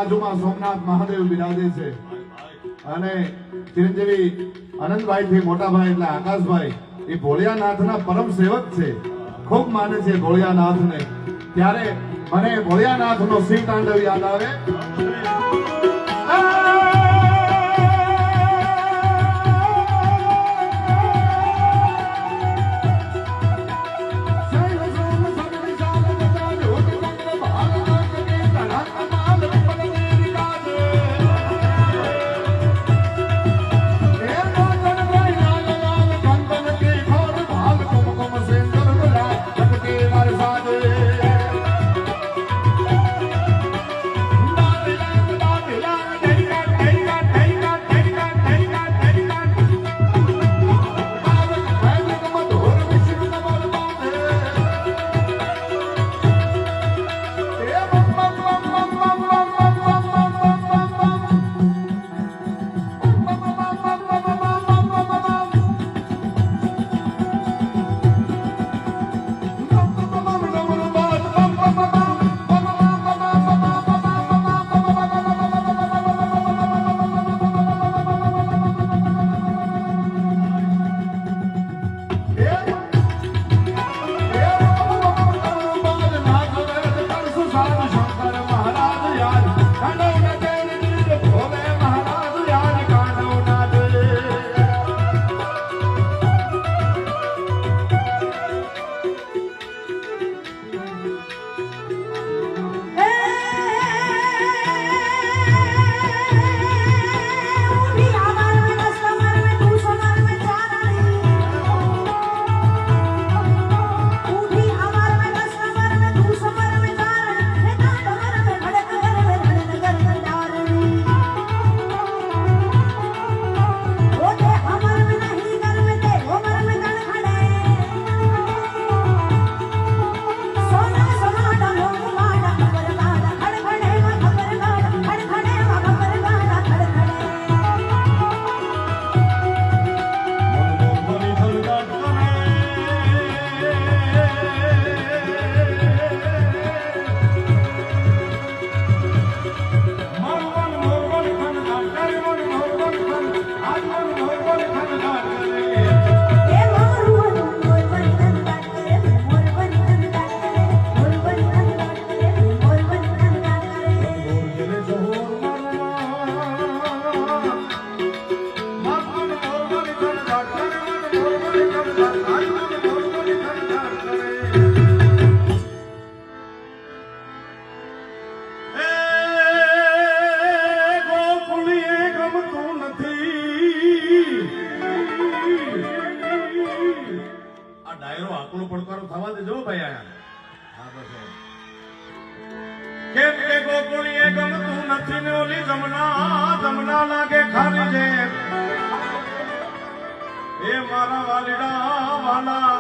બાજુમાં સોમનાથ મહાદેવ બિરાજે છે અને ચિરંજીવી આનંદભાઈ થી મોટા ભાઈ એટલે આકાશભાઈ એ ભોળિયાનાથના પરમ સેવક છે, ખૂબ માને છે ભોળિયાનાથને. ત્યારે મને ભોળિયાનાથનો શિવ તાંડવ યાદ આવે. જમના લાગે ખારી છે એ મારા વાલીડા વાલા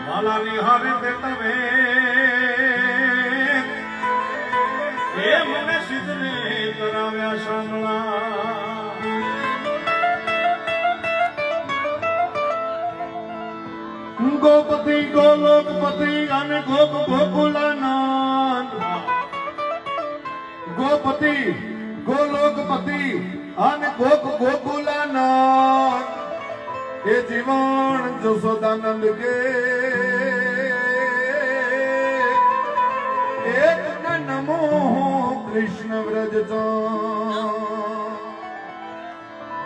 વાલા નિહારે તે તમે એ મને સિદ્ધને કરાવ્યા સાંભળા. ગોપતિ ગોલોકપતિ અને ગોપ ગોકુલાનંદ. ગોપતિ ગોલોકપતિ અને ગોપ ગોકુલાનંદ એ જીવન જશોદાનંદ કે એક નમો કૃષ્ણ વ્રજ.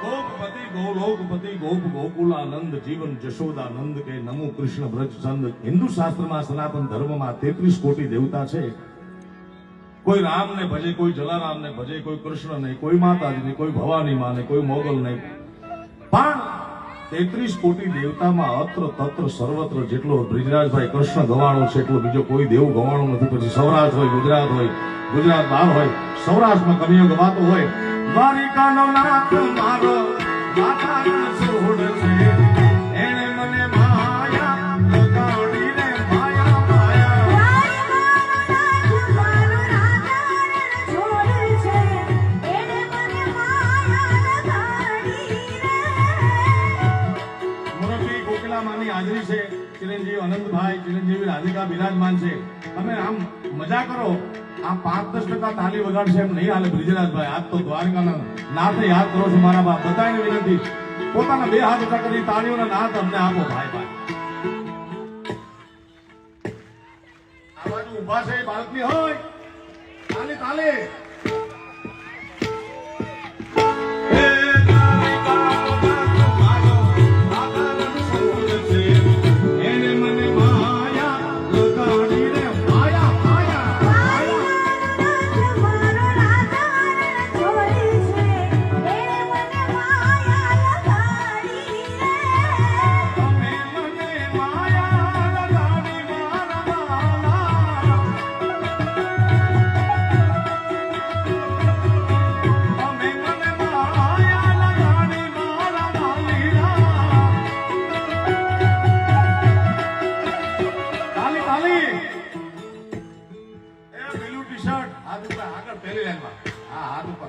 ગોપપતિ ગોલોકપતિ ગોપ ગોકુલાનંદ જીવન જશોદાનંદ કે નમો કૃષ્ણ વ્રજ છંદ. હિન્દુ શાસ્ત્રમાં સનાતન ધર્મમાં 33 કોટી દેવતા છે. કોઈ રામ ને ભજે, કોઈ જલારામ ને ભજે, કોઈ કૃષ્ણ નહીં, કોઈ માતાજી નહીં, કોઈ ભવાની માં નહીં, કોઈ મોગલ નહીં. પણ 33 કોટી દેવતામાં અત્ર તત્ર સર્વત્ર જેટલો બ્રિજરાજભાઈ કૃષ્ણ ગવાણો છે એટલો બીજો કોઈ દેવ ગવાણો નથી. પછી સૌરાષ્ટ્ર હોય, ગુજરાત હોય, ગુજરાત બહાર હોય, સૌરાષ્ટ્રમાં કનૈયો ગવાતો હોય. દ્વારિકાનો નાથ મારો માતાનો સોડ છે એને મને માયા લગાડી રે માયા માયા. મુરબ્બી કોકિલામાની હાજરી છે. ચિરંજીવી આનંદભાઈ, ચિરંજીવી રાધિકા બિરાજમાન છે. તમે આમ મજા કરો આ 5-10% તાલી વગાડશે એમ નહીં હાલે બ્રિજરાજભાઈ. આજ તો દ્વારકાના નાથે યાદ કરો છો મારા બાપ. બધાને વિનંતી, પોતાના 2 હાથ ઊંચા કરી તાળીઓના નાથ અમને આપો ભાઈ ભાઈ. આ બાજુ ઊભા છે એ બાળકની હોય તાલી તાલી.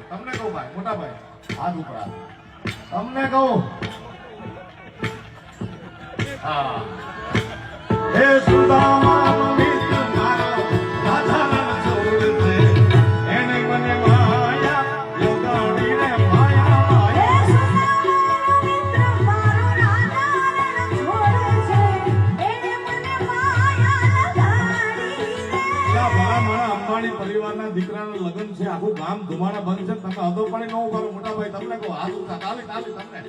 તમને કહું ભાઈ, મોટા ભાઈ, હાથ ઉપર હાથ. તમને કહું હા. હે સુદામાનો મિત્ર મારો, રાધાના છોડ છે, એને મને માયા લગાડી રે માયા માયા. હે સુદામાનો મિત્ર મારો, રાધાના છોડ છે, એને મને માયા લગાડી રે. આ ભલા મારા અંબાણી પરિવારના દીકરાનું લગ્ન છે, આખું ગામ ધુમાડા બંધ છે, તમે અધો પાણી ન ઉભા રહો. મોટા ભાઈ તમને કહું હાથ ઉઠા તાલી તાલી તમને.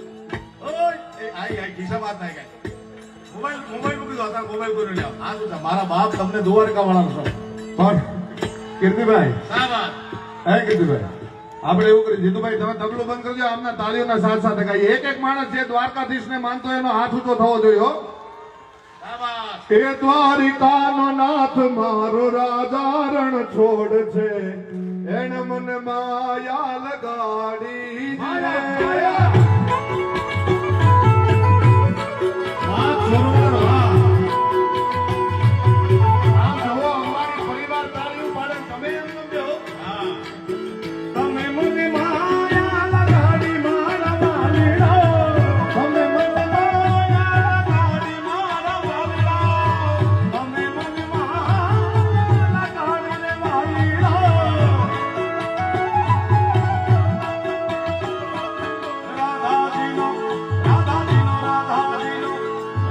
ઓય એ આઈ ખિસ્સા વાત નહીં કઈ. મોબાઈલ મૂકી દો, અત્યારે મોબાઈલ કોઈ નહીં. હાથ ઉઠા. મારા બાપ તમને દ્વારકા વાળા છો. પણ કીર્તિભાઈ, શાબાશ. હે કીર્તિભાઈ, આપણે એવું કરી જીતુભાઈ, તમે તબલું બંધ કરજો. આમના તાળીઓના સાથ સાથે ગાઈએ. એક માણસ જે દ્વારકાધીશને માનતો હોય એનો હાથ ઊંચો થવો જોઈએ હો. શાબાશ. એ દ્વારિકાનો નાથ મારો રાજા રણ છોડ છે, એને મને માયા લગાડી માયા, વાહ છોરો વાહ. આમ જુઓ અંબાણી પરિવાર તાળીઓ પાડે, તમે એમ સમજો. હા. તમે મને માયા લગાડી મારા વાલીડા, તમે મને માયા લગાડી મારા વાલીડા, તમે મને માયા લગાડી રે વાલીડા. રાધાજીનો રાધાજીનો રાધાજીનો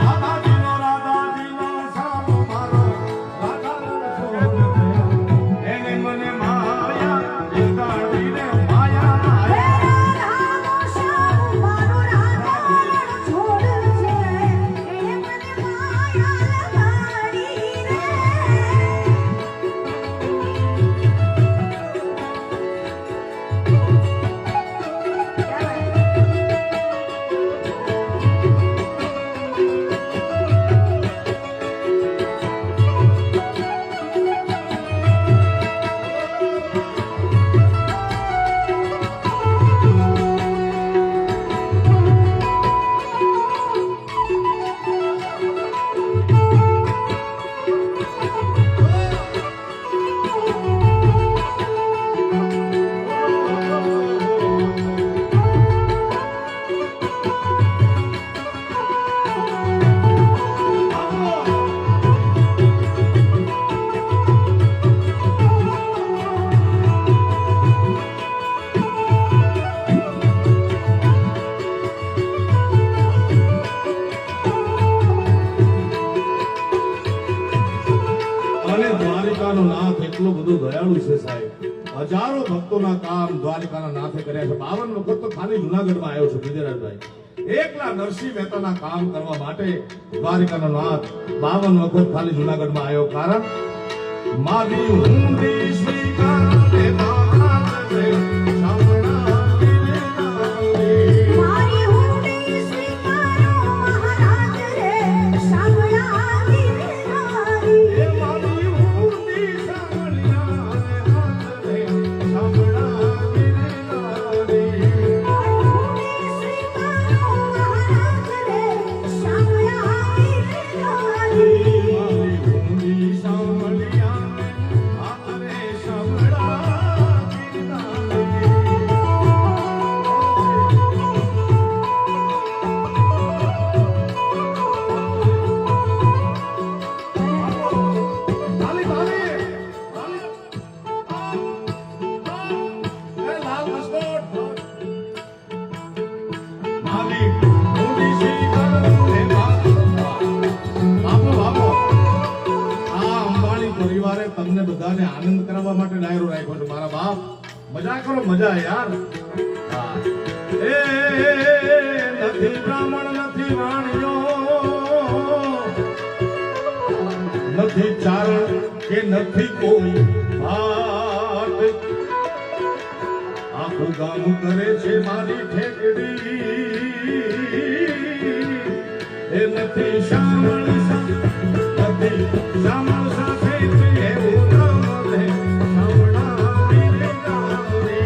રાધાજીનો રાધાજીનો સારો મારો રાધાનો છોડ છે, એને મને માયા લગાડી રે માયા હે માયા. રાધાનો શ્યામ મારો, રાધાનો છોડ છે, એને મને માયા લગાડી રે. અને દ્વારિકાનો નાથ એટલો બધો દયાળુ છે સાહેબ. હજારો ભક્તોના કામ દ્વારિકાના નાથે કર્યા છે. 52 વખત તો ખાલી જુનાગઢમાં આવ્યો છું વિજયરાજભાઈ. એકલા નરસિંહ મહેતાના કામ કરવા માટે દ્વારિકાનો નાથ 52 વખત ખાલી જુનાગઢમાં આવ્યો. કારણ મારી ઊંડી સ્વીકારે નાથ છે, શામળાજી રે નારી. મારી ઊંડી સ્વીકારો મહારાજ રે, શામળાજી રે નારી. એ મારી ઊંડી શામળિયા રે નાથ રે, શામળાજી રે નારી. મારી ઊંડી સ્વીકારો મહારાજ રે, શામળાજી રે નારી. મારી ઊંડી શામળિયા રે, હાથ રે શામળા મારી ઊંડી શિખરને બાપો બાપો આ અંબાણી પરિવારે તમને બધાને આનંદ કરાવવા માટે ડાયરો રાખ્યો છે મારા બાપ મજા કરો મજા યાર હા. એ નથી બ્રાહ્મણ નથી વાણિયો નથી ચારણ કે નથી કોઈ ભાટ આખું ગામ કરે છે મારી ઠેકડી એ નથી શામળ નથી શામળ સાથે એવું નામ લે શામળા વીરે ગાવે.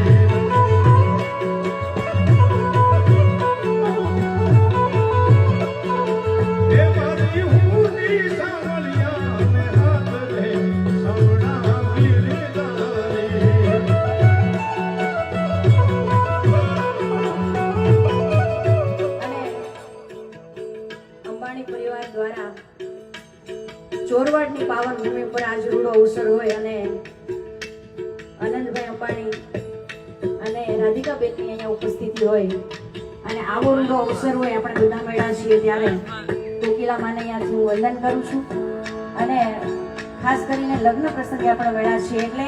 એ મારી ઊંડી સાવલિયાને હાથ લે શામળા વીરે ગાવે. અને અંબાણી પરિવાર દ્વારા ચોરવાડની પાવન ભૂમિ પર આજ રૂડો અવસર હોય અને આનંદભાઈ અંબાણી અને રાધિકાબેનની અહીંયા ઉપસ્થિતિ હોય અને આવો રૂડો અવસર હોય આપણે બધા મળ્યા છીએ ત્યારે કોકિલા માને અહીંયાથી હું વંદન કરું છું અને ખાસ કરીને લગ્ન પ્રસંગે આપણે મળ્યા છીએ એટલે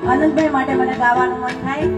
આનંદભાઈ માટે મને ગાવાનું મન થાય.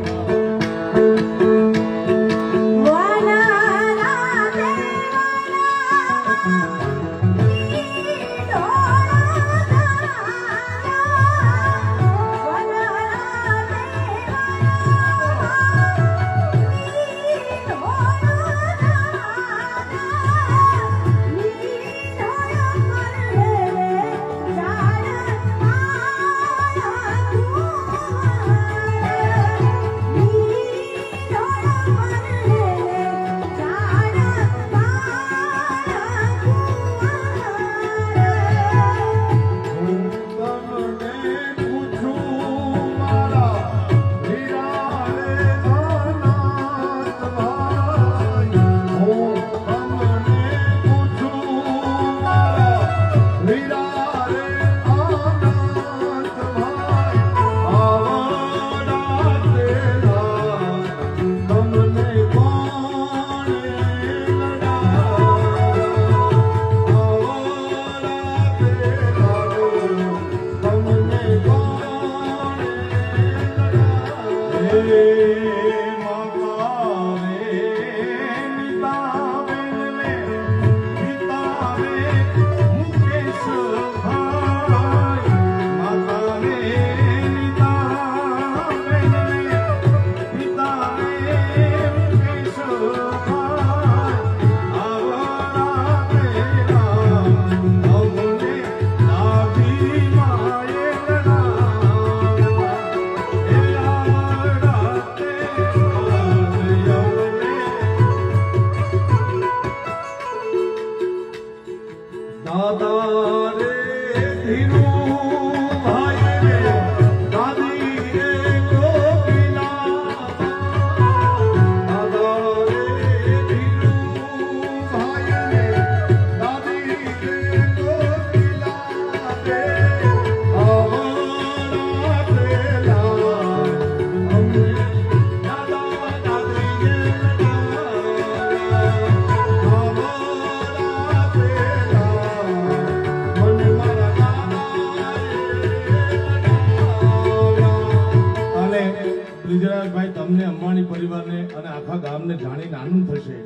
બ્રિજરાજભાઈ તમને અંબાણી પરિવારને અને આખા ગામને જાણીને આનંદ થશે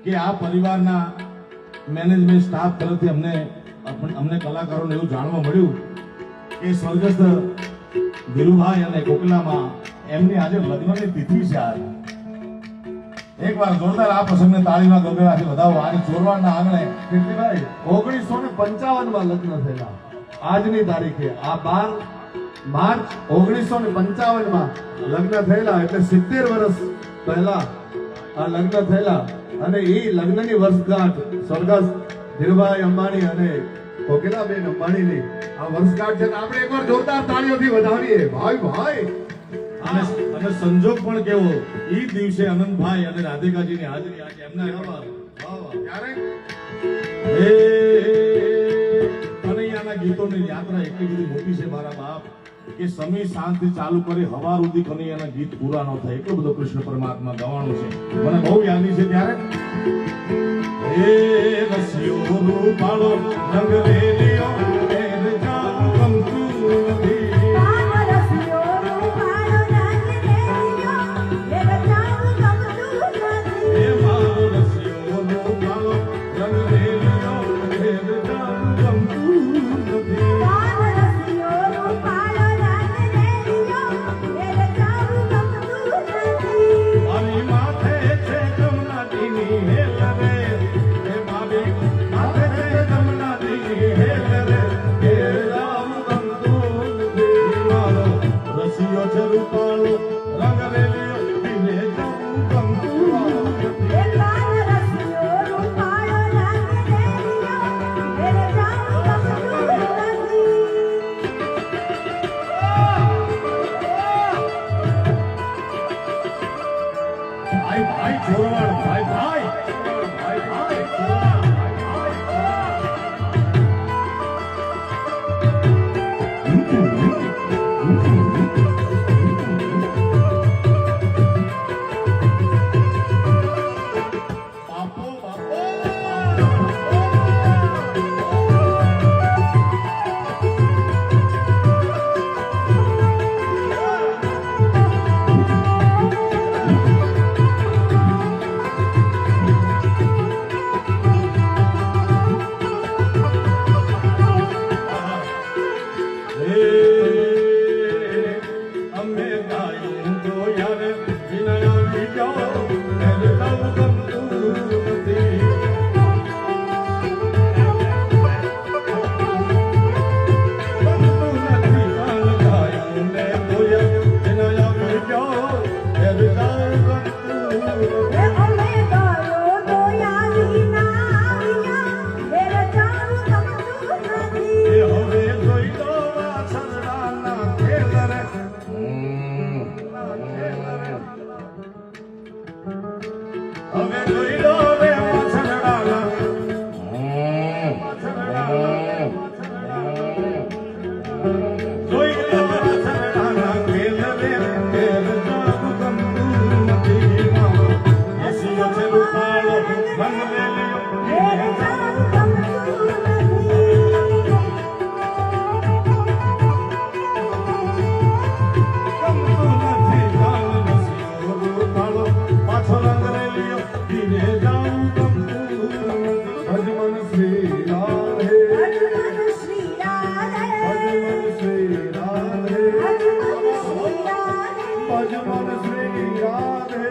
કે આ પરિવારના મેનેજમેન્ટ સ્ટાફ તરફથી અમને કલાકારોને એવું જાણવા મળ્યું કે સ્વર્ગસ્થ ધીરુભાઈ અને કોકિલામાં એમની આજે લગ્નની તિથિ છે આજ. એકવાર જોરદાર આ પ્રસંગને તાળીમાં ગગડાથી વધાવો. આજે ચોરવાડના આંગણે કીર્તિભાઈ 1955 માં લગ્ન થયેલા આજની તારીખે આ 12 માર્ચ 1955 માં લગ્ન થયેલા એટલે 70 વર્ષ પહેલા આ લગ્ન થયેલા અને એ લગ્નની વર્ષગાંઠ સ્વર્ગસ્થ ધીરુભાઈ અંબાણી અને કોકિલાબેન અંબાણીની આ વર્ષગાંઠ છે તો આપણે એકવાર જોરદાર તાળીઓથી વધાવીએ ભાઈ ભાઈ. અને સંજોગ પણ કેવો ઈ દિવસે આનંદભાઈ અને રાધિકાજીની હાજરી આજે એમના વાહ વાહ ત્યારે કનૈયાના ગીતોની યાત્રા એટલી બધી મોટી છે મારા બાપ કે સમી શાંતિ ચાલુ કરી હવાર સુધી કની એના ગીત પૂરા ન થાય એટલો બધો કૃષ્ણ પરમાત્મા ગવાણું છે. મને બહુ યાદી છે ત્યારે એ રસિયો રૂપાળો રંગ રેલિયો એર જામ ગમતું નથી. એ મારો રસિયો રૂપાળો રંગ રેલિયો એર જામ ગમતું નથી. મારી માથે છે જમનાજીની હેલ રે, એ મારી માથે છે જમનાજીની હેલ રે, એ રામ ગમતું નથી. મારો રસિયો છે રૂપાળો રંગ રેલિયો ધીરે જામ ગમતું નથી. ભાઈ ભાઈ છોરવાડ ભાઈ ભાઈ ભાઈ ભાઈ છોરવાડ ભાઈ બાપો બાપો અમે ગાયું તો યાર વિના જાઓ એર જાવ ગમતું નથી. ગમતું નથી કાન ગાયું ને બોયા વિના જાઓ એર જાવ ગમતું નથી. એ હવે જોઈ લો વાછરડાના ખેલ રે. હવે જોઈ લો રે વાછરડાના જોઈ લો વાછરડાના ખેલ રે, ખેલ જામ ગમતું નથી. મારો રસિયો છે રૂપાળો રંગ રેલિયો ધીરે જામ ગમતું નથી. કાન રસિયો રૂપાળો પાછો રંગ રેલિયો ધીરે જામ ગમતું નથી. ભજમન શ્રી રાધે, ભજમન શ્રી રાધે, ભજમન શ્રી રાધે, ભજમન શ્રી રાધે.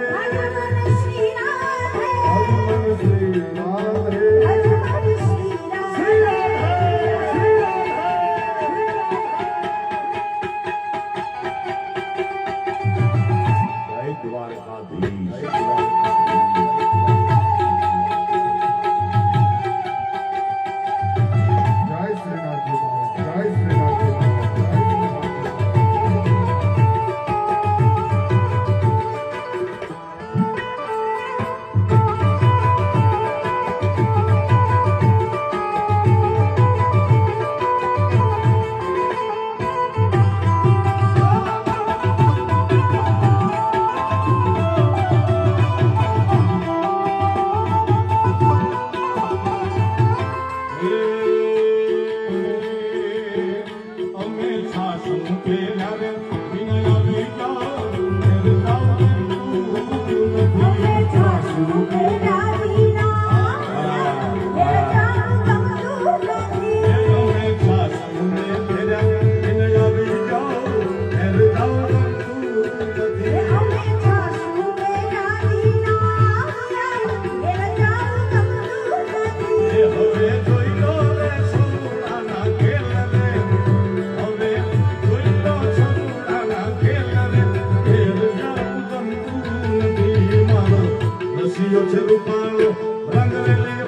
જય દ્વારકાધીશ. જય શ્રીનાથજી બાબા, જય શ્રીનાથજી બાબા, જય શ્રીનાથજી અમે શાસન કર્યા રે વિનય વિચાર એર જાવ ગમતું નથી. અમે શાસન કર્યા વિનય વિચાર એર જાવ ગમતું નથી. એ હવે જોઈ લો રે છોકરાના ખેલ રે, હવે જોઈ લો છોકરાના ખેલ રે, ખેલ જામ ગમતું નથી. મારો રસિયો છે રૂપાળો રંગ રેલિયો